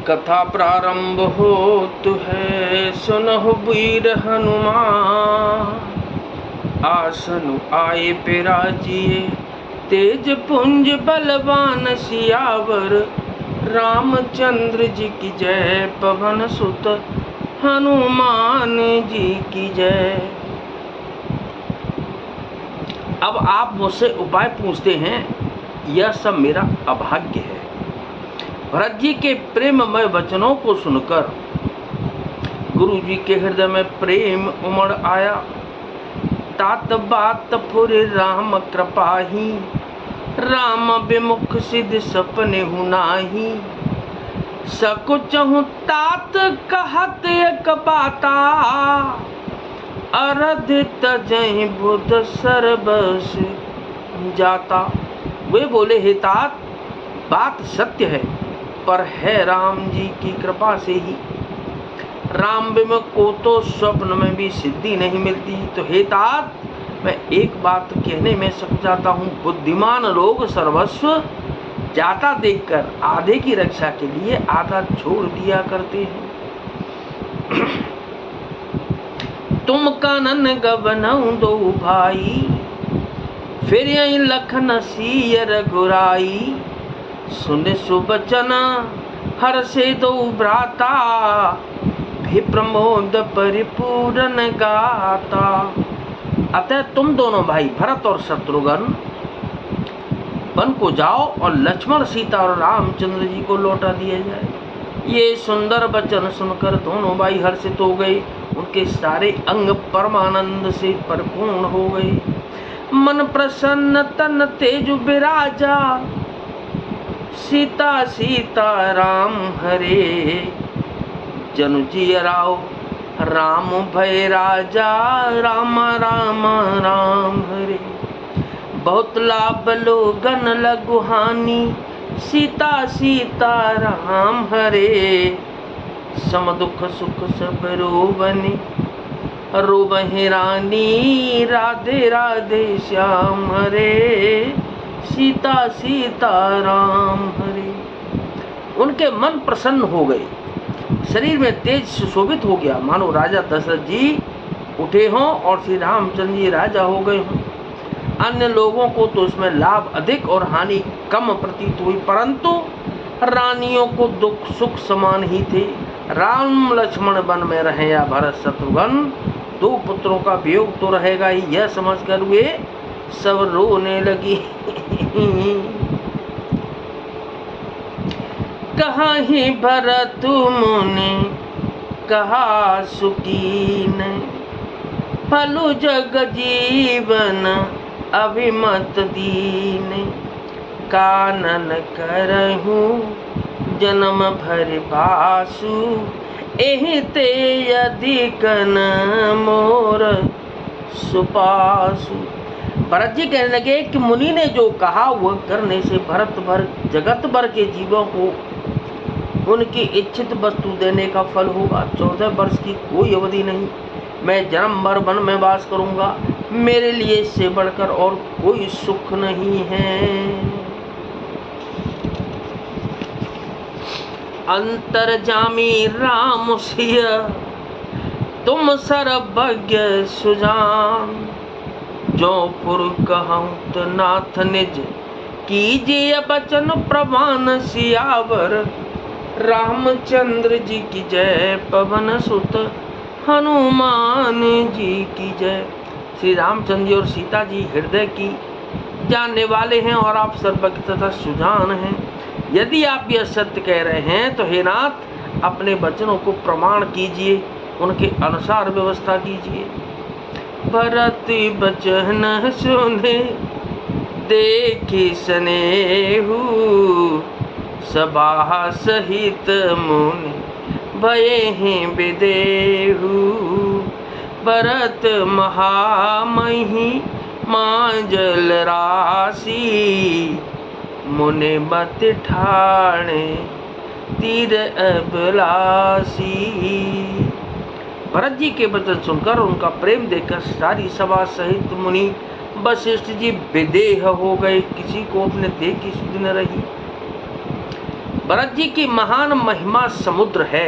कथा प्रारंभ होत है, सुनहु वीर हनुमान। आसन आए पिराजिए, तेज पुंज बलवान सियावर। रामचंद्र जी की जय, पवन सुत हनुमान जी की जय। अब आप मुझसे उपाय पूछते हैं, यह सब मेरा अभाग्य है। भरत जी के प्रेममय वचनों को सुनकर गुरु जी के हृदय में प्रेम उमड़ आया। तात बात फुरे राम कृपाही, राम विमुख सिद्ध सपने हुनाही। सकुचहु तात कहत एक बाता, अरधि तजहि बुध सर्वस जाता। वे बोले, हे तात, बात सत्य है, पर है राम जी की कृपा से ही। राम विमुख को तो स्वप्न में भी सिद्धि नहीं मिलती। तो हे तात, मैं एक बात कहने में सक जाता हूँ। बुद्धिमान लोग सर्वस्व जाता देखकर आधे की रक्षा के लिए आधा छोड़ दिया करते हैं। तुम कानन गबनऊ दो भाई, फिर यही लखन सिय रघुराई। सुन सुबचन हर से दो भ्राता, भी प्रमोद परिपूर्ण गाता। अतः तुम दोनों भाई भरत और शत्रुघ्न वन को जाओ और लक्ष्मण, सीता और रामचंद्र जी को लौटा दिया जाए। ये सुंदर वचन सुनकर दोनों भाई हर्षित हो गए। उनके सारे अंग परमानंद से परिपूर्ण हो गए। मन प्रसन्न तन तेज विराजा, सीता सीता राम हरे। जनु जी राव राम भय राजा, राम राम राम हरे। बहुत लाभ लोगन लघु हानि, सीता सीता राम हरे। सम दुख सुख सब रोबनि, रोबहि रानी। राधे राधे श्याम हरे, सीता सीता राम हरे। उनके मन प्रसन्न हो गए, शरीर में तेज सुशोभित हो गया, मानो राजा दशरथ जी उठे हों और श्री रामचंद्र जी राजा हो गए हों। अन्य लोगों को तो उसमें लाभ अधिक और हानि कम प्रतीत हुई, परंतु रानियों को दुख सुख समान ही थे। राम लक्ष्मण वन में रहे या भरत शत्रुघ्न, दो पुत्रों का वियोग तो रहेगा ही, यह समझकर वे सब रोने लगी। कहाँ ही भरत मुनि कहा सुकीन, फलु जग जीवन अभिमत दीन। कानन करहूँ जन्म भर बासु, एहि ते अधिकन मोर सुपासु। भरत जी कहने लगे कि मुनि ने जो कहा वह करने से भरत भर जगत भर के जीवों को उनकी इच्छित वस्तु देने का फल होगा। 14 वर्ष की कोई अवधि नहीं, मैं जन्म भर वन में वास करूंगा। मेरे लिए इससे बढ़कर और कोई सुख नहीं है। अंतर्जामी राम सिय, तुम सर्वज्ञ सुजान। जो पुर कहूँ तो नाथ निज, कीजिए बचन प्रमाण सियावर। रामचंद्र जी की जय, पवन सुत हनुमान जी की जय। श्री रामचंद्र जी और सीता जी हृदय की जानने वाले हैं और आप सर्वज्ञ तथा सुजान हैं। यदि आप यह सत्य कह रहे हैं तो हे नाथ, अपने वचनों को प्रमाण कीजिए, उनके अनुसार व्यवस्था कीजिए। भरत बचन सुने देखी स्नेहु, सभा सहित मुनि भयहि विदेहु। भरत महामहि मांजल राशि, मुनि मति ठाणे तीर अभिलाषी। भरत जी के वचन सुनकर उनका प्रेम देखकर सारी सभा सहित मुनि वशिष्ठ जी विदेह हो गए, किसी को अपने देह की सुध न रही। भरत जी की महान महिमा समुद्र है।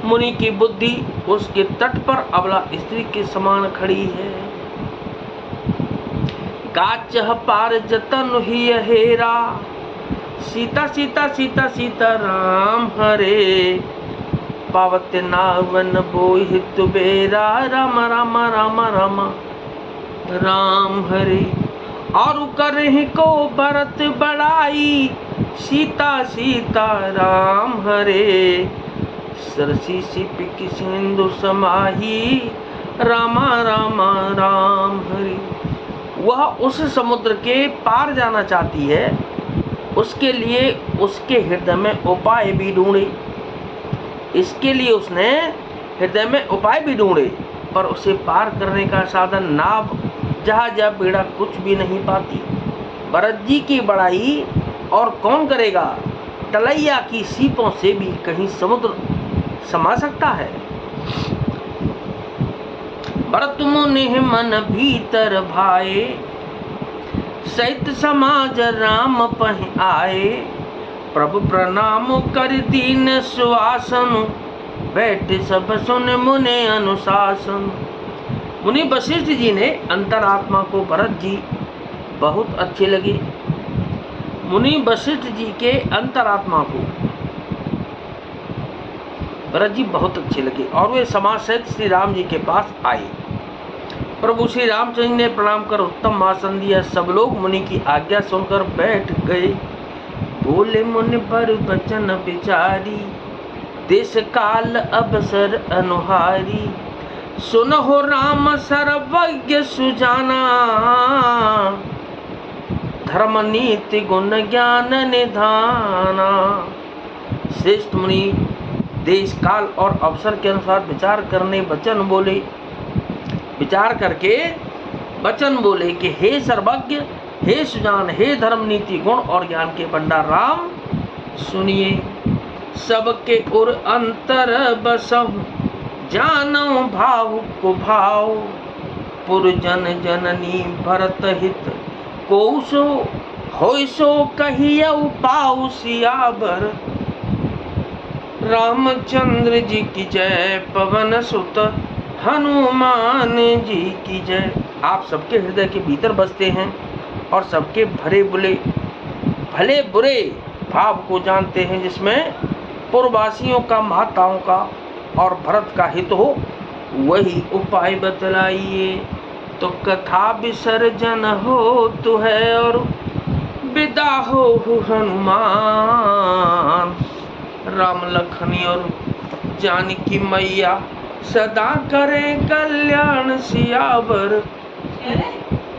मुनि की बुद्धि उसके तट पर अबला स्त्री के समान खड़ी है। काचह पार जतन ही हेरा, सीता सीता सीता सीता राम हरे। पावत नावन बोहित बेरा, राम राम राम राम राम हरे। और करहि को भरत बड़ाई, सीता सीता राम हरे। सरसी सिपि सिंधु समाही, रामा रामा राम हरे। वह उस समुद्र के पार जाना चाहती है, उसके लिए उसके हृदय में उपाय भी ढूंढे। इसके लिए उसने हृदय में उपाय भी ढूंढे, पर उसे पार करने का साधन नाव जहाज या बेड़ा कुछ भी नहीं पाती। भरत जी की बड़ाई और कौन करेगा? तलैया की सीपों से भी कहीं समुद्र समा सकता है। भरत मुनि मन भीतर भाए, सहित समाज राम पहि आए। प्रभु प्रणाम कर दीन सुआसन, बैठे सब सुन मुनि अनुशासन। मुनि वशिष्ठ जी ने अंतरात्मा को भरत जी बहुत अच्छे लगे। मुनि वशिष्ठ जी के अंतरात्मा को भरत जी बहुत अच्छे लगे और वे समाज सहित श्री राम जी के पास आए। प्रभु श्री रामचंद्र ने प्रणाम कर उत्तम आसन दिया। सब लोग मुनि की आज्ञा सुनकर बैठ गए। बोले मुनि पर वचन विचारी, देश काल अवसर अनुहारी। सुनहो राम सर्वज्ञ सुजाना, धर्म नीति गुण ज्ञान निधाना। श्रेष्ठ मुनि देश काल और अवसर के अनुसार विचार करने वचन बोले। विचार करके वचन बोले कि हे सर्वज्ञ, हे सुजान, हे धर्म नीति गुण और ज्ञान के भंडार राम, सुनिए। सबके उर अंतर बसहु, जानो भाव को भाव। पुरजन जननी भरत हित, कोसो होय सो कहियउ पाउ सियावर। रामचंद्र जी की जय, पवन सुत हनुमान जी की जय। आप सबके हृदय के भीतर बसते हैं और सबके भले बुरे भाव को जानते हैं, जिसमें पूर्ववासियों का, माताओं का और भरत का हित हो, वही उपाय बतलाइए। तो कथा विसर्जन हो तो है और विदा हो हनुमान। राम लखन और जानकी मैया सदा करें कल्याण सियावर।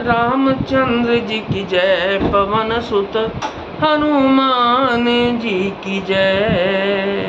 रामचंद्र जी की जय, पवन सुत हनुमान जी की जय।